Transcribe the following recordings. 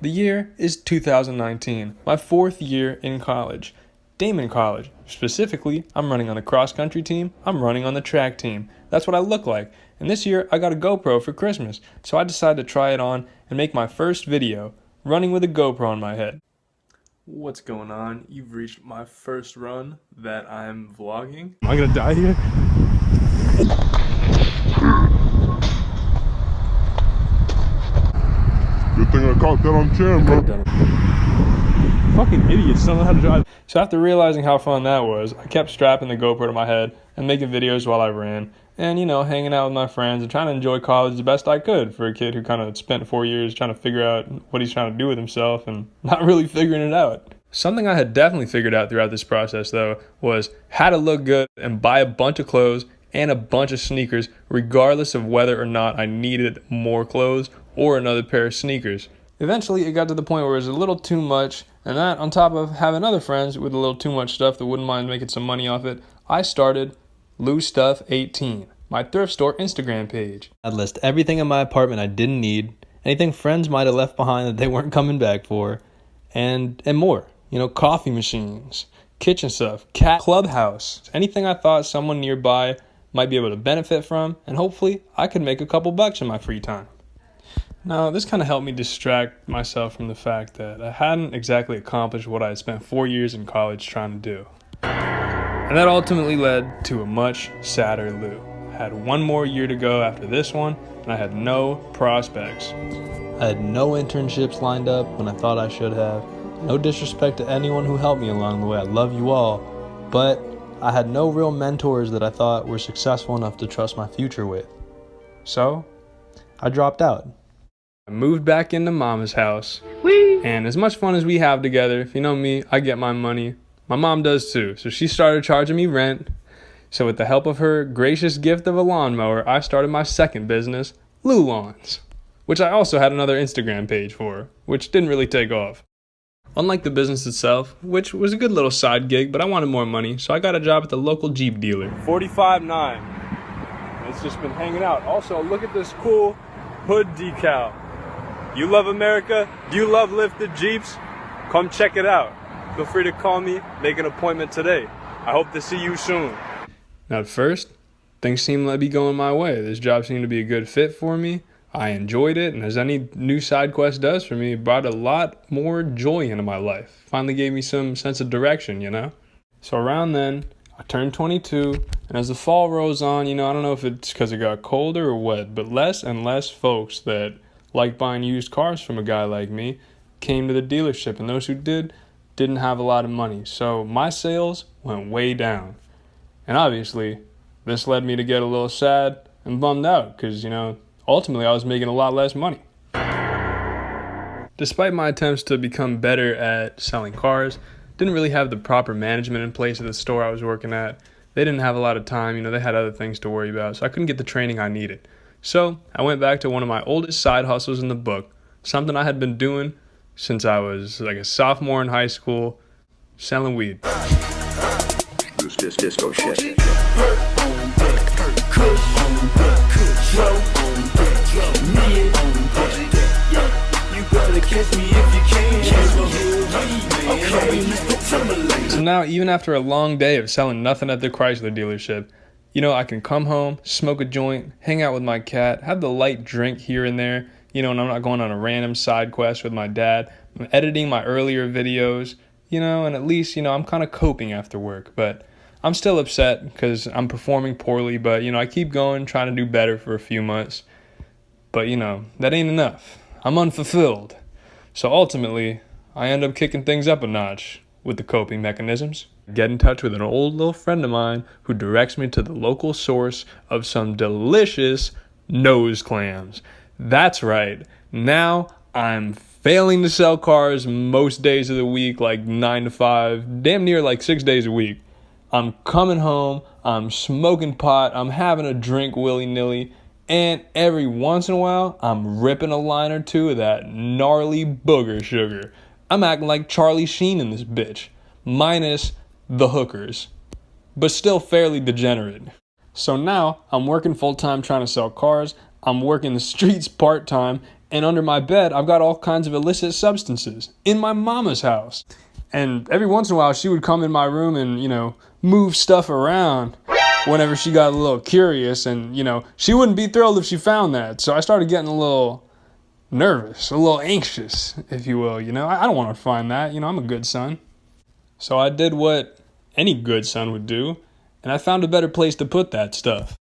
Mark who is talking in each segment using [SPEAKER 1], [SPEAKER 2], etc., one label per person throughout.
[SPEAKER 1] The year is 2019, my 4th year in college. Damon College. Specifically, I'm running on the cross-country team, I'm running on the track team. That's what I look like. And this year, I got a GoPro for Christmas, so I decided to try it on and make my first video, running with a GoPro on my head. What's going on? You've reached my first run that I'm vlogging.
[SPEAKER 2] Am I gonna die here? Good thing I caught that on camera.
[SPEAKER 1] Fucking idiots don't know how to drive. So after realizing how fun that was, I kept strapping the GoPro to my head and making videos while I ran. And, hanging out with my friends and trying to enjoy college the best I could for a kid who kind of spent 4 years trying to figure out what he's trying to do with himself and not really figuring it out. Something I had definitely figured out throughout this process, though, was how to look good and buy a bunch of clothes and a bunch of sneakers, regardless of whether or not I needed more clothes or another pair of sneakers. Eventually, it got to the point where it was a little too much, and that on top of having other friends with a little too much stuff that wouldn't mind making some money off it, I started LuStuff18, my thrift store Instagram page. I'd list everything in my apartment I didn't need, anything friends might have left behind that they weren't coming back for, and more. Coffee machines, kitchen stuff, cat clubhouse, anything I thought someone nearby might be able to benefit from, and hopefully I could make a couple bucks in my free time. Now, this kind of helped me distract myself from the fact that I hadn't exactly accomplished what I had spent 4 years in college trying to do. And that ultimately led to a much sadder Lou. I had 1 more year to go after this one, and I had no prospects. I had no internships lined up when I thought I should have. No disrespect to anyone who helped me along the way. I love you all. But I had no real mentors that I thought were successful enough to trust my future with. So, I dropped out. I moved back into Mama's house. And as much fun as we have together, if you know me, I get my money. My mom does too. So she started charging me rent. So with the help of her gracious gift of a lawnmower, I started my second business, Luruns, which I also had another Instagram page for, which didn't really take off. Unlike the business itself, which was a good little side gig, but I wanted more money, so I got a job at the local Jeep dealer. 45.9. It's just been hanging out. Also, look at this cool hood decal. You love America? Do you love lifted Jeeps? Come check it out. Feel free to call me, make an appointment today. I hope to see you soon. Now at first, things seemed to be going my way. This job seemed to be a good fit for me. I enjoyed it, and as any new side quest does for me, it brought a lot more joy into my life. Finally gave me some sense of direction, So around then, I turned 22, and as the fall rolls on, I don't know if it's because it got colder or what, but less and less folks that like buying used cars from a guy like me came to the dealership, and those who didn't have a lot of money. So my sales went way down. And obviously, this led me to get a little sad and bummed out because, ultimately, I was making a lot less money. Despite my attempts to become better at selling cars, didn't really have the proper management in place at the store I was working at. They didn't have a lot of time, they had other things to worry about, so I couldn't get the training I needed. So I went back to one of my oldest side hustles in the book, something I had been doing since I was like a sophomore in high school, selling weed.
[SPEAKER 3] This disco shit.
[SPEAKER 1] So now, even after a long day of selling nothing at the Chrysler dealership, I can come home, smoke a joint, hang out with my cat, have the light drink here and there, and I'm not going on a random side quest with my dad. I'm editing my earlier videos, and at least, I'm kind of coping after work. But I'm still upset because I'm performing poorly, but, I keep going, trying to do better for a few months. But, that ain't enough. I'm unfulfilled. So ultimately, I end up kicking things up a notch with the coping mechanisms. Get in touch with an old little friend of mine who directs me to the local source of some delicious nose clams. That's right. Now I'm failing to sell cars most days of the week, like 9 to 5, damn near like 6 days a week. I'm coming home, I'm smoking pot, I'm having a drink willy-nilly, and every once in a while, I'm ripping a line or two of that gnarly booger sugar. I'm acting like Charlie Sheen in this bitch, minus the hookers, but still fairly degenerate. So now, I'm working full-time trying to sell cars, I'm working the streets part-time, And under my bed, I've got all kinds of illicit substances in my mama's house. And every once in a while, she would come in my room and, move stuff around whenever she got a little curious. And, she wouldn't be thrilled if she found that. So I started getting a little nervous, a little anxious, if you will. I don't want to find that. I'm a good son. So I did what any good son would do, and I found a better place to put that stuff.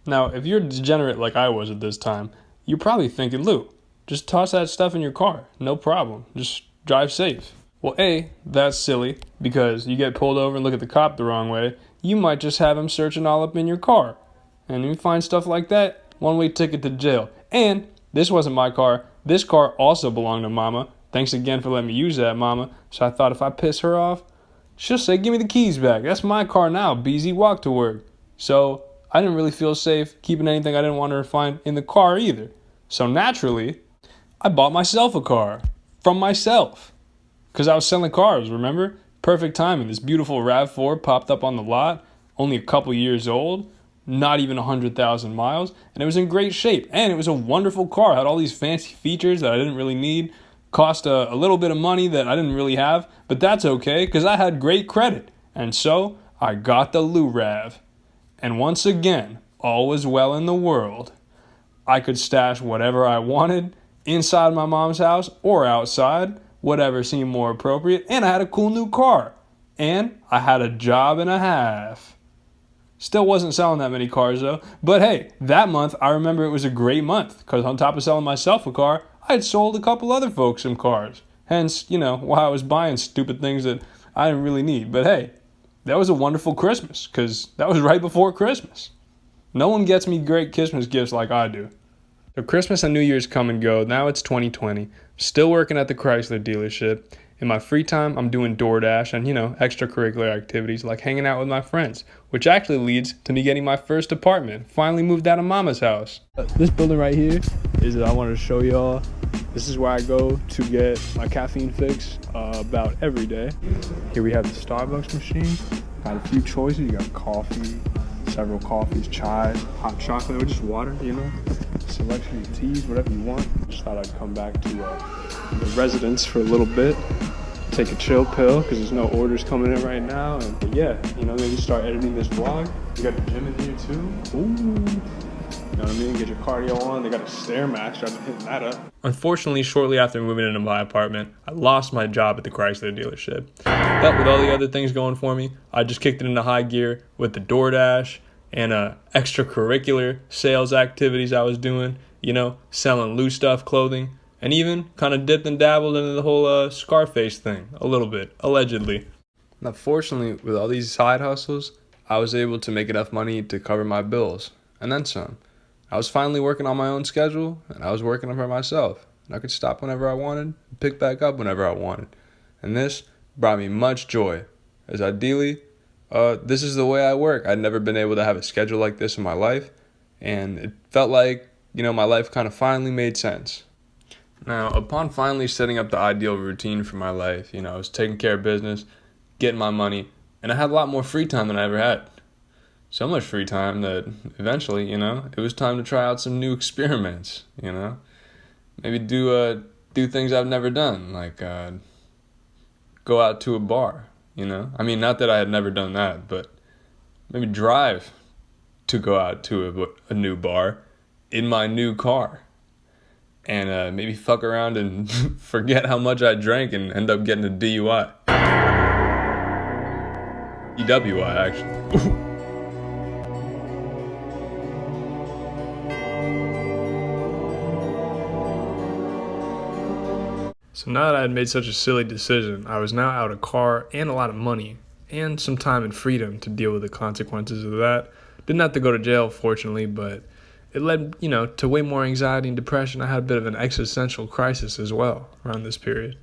[SPEAKER 1] Now, if you're degenerate like I was at this time, you're probably thinking, Lou, just toss that stuff in your car. No problem. Just drive safe. Well, A, that's silly, because you get pulled over and look at the cop the wrong way, you might just have him searching all up in your car. And if you find stuff like that, one-way ticket to jail. And this wasn't my car. This car also belonged to Mama. Thanks again for letting me use that, Mama. So I thought if I piss her off, she'll say, give me the keys back. That's my car now. BZ, walk to work. So I didn't really feel safe keeping anything I didn't want her to find in the car either. So naturally, I bought myself a car. From myself. Because I was selling cars, remember? Perfect timing. This beautiful RAV4 popped up on the lot, only a couple years old, not even 100,000 miles, and it was in great shape. And it was a wonderful car. It had all these fancy features that I didn't really need. Cost a little bit of money that I didn't really have, but that's okay because I had great credit. And so I got the Lurav. And once again, all was well in the world. I could stash whatever I wanted inside my mom's house or outside, whatever seemed more appropriate, and I had a cool new car. And I had a job and a half. Still wasn't selling that many cars though, but hey, that month I remember it was a great month because on top of selling myself a car, I had sold a couple other folks some cars. Hence, why I was buying stupid things that I didn't really need. But hey, that was a wonderful Christmas because that was right before Christmas. No one gets me great Christmas gifts like I do. So Christmas and New Year's come and go. Now it's 2020. Still working at the Chrysler dealership. In my free time, I'm doing DoorDash and, extracurricular activities like hanging out with my friends, which actually leads to me getting my first apartment. Finally moved out of Mama's house. This building right here is I wanted to show y'all. This is where I go to get my caffeine fix about every day. Here we have the Starbucks machine. Got a few choices. You got coffee, several coffees, chai, hot chocolate, or just water, selection of teas, whatever you want. Just thought I'd come back to the residence for a little bit, take a chill pill because there's no orders coming in right now, and maybe start editing this vlog. You got the gym in here too. Ooh. You know what I mean? Get your cardio on. They got a Stairmaster. I've been hitting that up. Unfortunately, shortly after moving into my apartment, I lost my job at the Chrysler dealership. But with all the other things going for me, I just kicked it into high gear with the DoorDash and extracurricular sales activities I was doing, selling loose stuff, clothing, and even kind of dipped and dabbled into the whole Scarface thing, a little bit, allegedly. Now, fortunately, with all these side hustles, I was able to make enough money to cover my bills, and then some. I was finally working on my own schedule, and I was working for myself, and I could stop whenever I wanted, and pick back up whenever I wanted. And this brought me much joy, as ideally, this is the way I work. I'd never been able to have a schedule like this in my life, and it felt like, my life kind of finally made sense. Now, upon finally setting up the ideal routine for my life, I was taking care of business, getting my money, and I had a lot more free time than I ever had. So much free time that eventually, it was time to try out some new experiments, Maybe do things I've never done, like go out to a bar, I mean, not that I had never done that, but maybe drive to go out to a new bar in my new car. And maybe fuck around and forget how much I drank and end up getting a DUI. DWI, actually. So now that I had made such a silly decision, I was now out a car and a lot of money and some time and freedom to deal with the consequences of that. Didn't have to go to jail, fortunately, but it led, to way more anxiety and depression. I had a bit of an existential crisis as well around this period.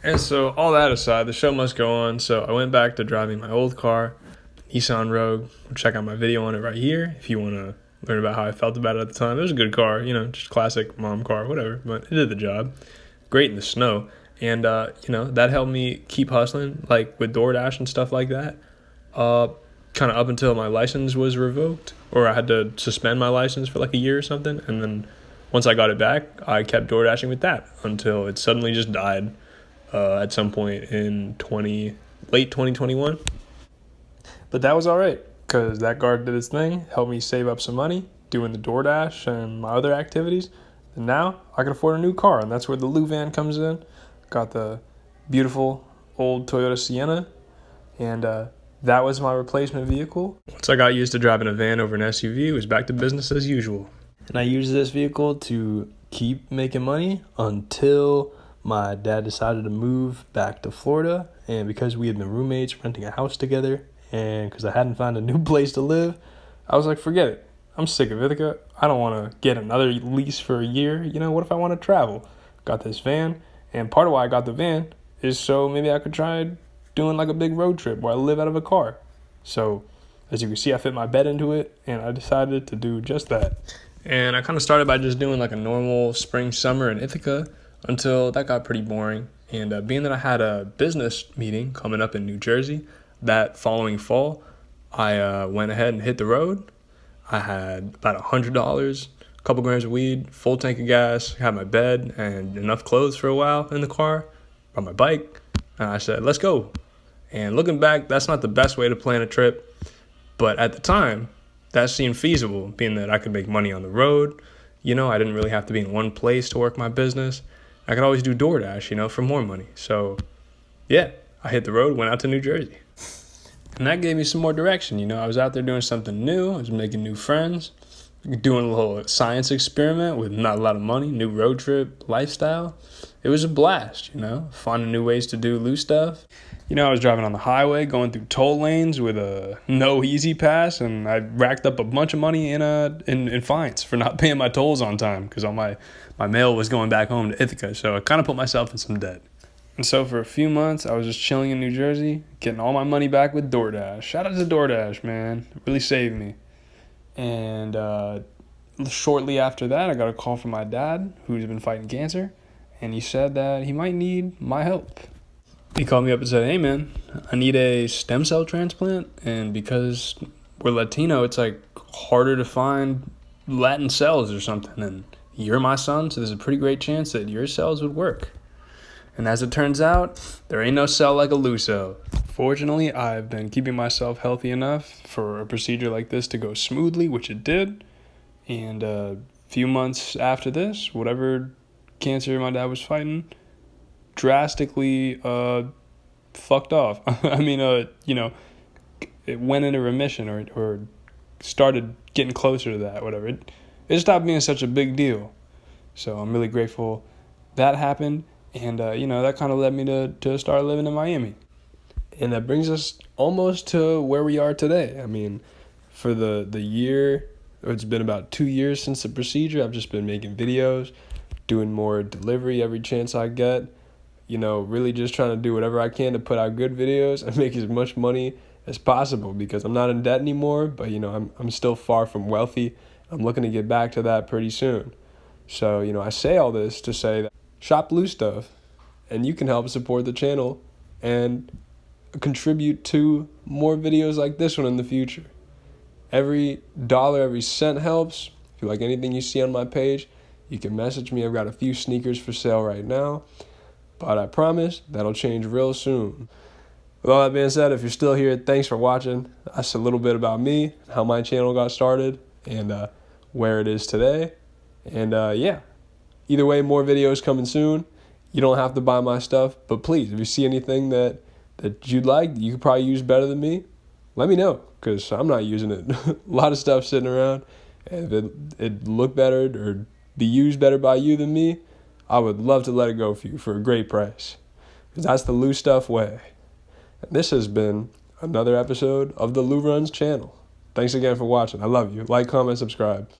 [SPEAKER 1] And so all that aside, the show must go on. So I went back to driving my old car, Nissan Rogue. Check out my video on it right here if you want to learn about how I felt about it at the time. It was a good car, just classic mom car, whatever, but it did the job. Great in the snow. And, that helped me keep hustling, like with DoorDash and stuff like that. Kind of up until my license was revoked, or I had to suspend my license for like a year or something. And then once I got it back, I kept door dashing with that until it suddenly just died at some point in late 2021. But that was all right, because that guard did its thing, helped me save up some money doing the DoorDash and my other activities. And now I can afford a new car, and that's where the Lou van comes in. Got the beautiful old Toyota Sienna, and that was my replacement vehicle. Once I got used to driving a van over an SUV, it was back to business as usual. And I used this vehicle to keep making money until my dad decided to move back to Florida. And because we had been roommates renting a house together, and because I hadn't found a new place to live, I was like, forget it. I'm sick of Ithaca. I don't want to get another lease for a year. You know, what if I want to travel? Got this van, and part of why I got the van is so maybe I could try doing like a big road trip where I live out of a car. So, as you can see, I fit my bed into it, and I decided to do just that. And I kind of started by just doing like a normal spring, summer in Ithaca until that got pretty boring. And being that I had a business meeting coming up in New Jersey that following fall, I went ahead and hit the road. I had about $100, a couple grams of weed, full tank of gas, had my bed and enough clothes for a while in the car, on my bike, and I said, let's go. And looking back, that's not the best way to plan a trip, but at the time, that seemed feasible, being that I could make money on the road. You know, I didn't really have to be in one place to work my business. I could always do DoorDash, you know, for more money. So, yeah, I hit the road, went out to New Jersey. And that gave me some more direction. You know, I was out there doing something new. I was making new friends, doing a little science experiment with not a lot of money, new road trip lifestyle. It was a blast, you know, finding new ways to do loose stuff. You know, I was driving on the highway, going through toll lanes with a no easy pass, and I racked up a bunch of money in fines for not paying my tolls on time because all my mail was going back home to Ithaca. So I kind of put myself in some debt. And so for a few months, I was just chilling in New Jersey, getting all my money back with DoorDash. Shout out to DoorDash, man. It really saved me. And shortly after that, I got a call from my dad, who's been fighting cancer, and he said that he might need my help. He called me up and said, hey, man, I need a stem cell transplant, and because we're Latino, it's like harder to find Latin cells or something, and you're my son, so there's a pretty great chance that your cells would work. And as it turns out, there ain't no cell like a Luso. Fortunately, I've been keeping myself healthy enough for a procedure like this to go smoothly, which it did. And a few months after this, whatever cancer my dad was fighting drastically fucked off. I mean, you know, it went into remission or started getting closer to that, whatever. It stopped being such a big deal. So I'm really grateful that happened. And, you know, that kind of led me to start living in Miami. And that brings us almost to where we are today. I mean, for the year, it's been about 2 years since the procedure. I've just been making videos, doing more delivery every chance I get. You know, really just trying to do whatever I can to put out good videos and make as much money as possible because I'm not in debt anymore. But, you know, I'm still far from wealthy. I'm looking to get back to that pretty soon. So, you know, I say all this to say that shop Blue Stuff, and you can help support the channel and contribute to more videos like this one in the future. Every dollar, every cent helps. If you like anything you see on my page, you can message me. I've got a few sneakers for sale right now, but I promise that'll change real soon. With all that being said, if you're still here, thanks for watching. That's a little bit about me, how my channel got started, and where it is today. And yeah. Either way, more videos coming soon. You don't have to buy my stuff, but please, if you see anything that you'd like, you could probably use better than me, let me know, because I'm not using it. A lot of stuff sitting around, and if it look better or be used better by you than me, I would love to let it go for you for a great price, because that's the Lou Stuff way. And this has been another episode of the Luruns channel. Thanks again for watching. I love you. Like, comment, subscribe.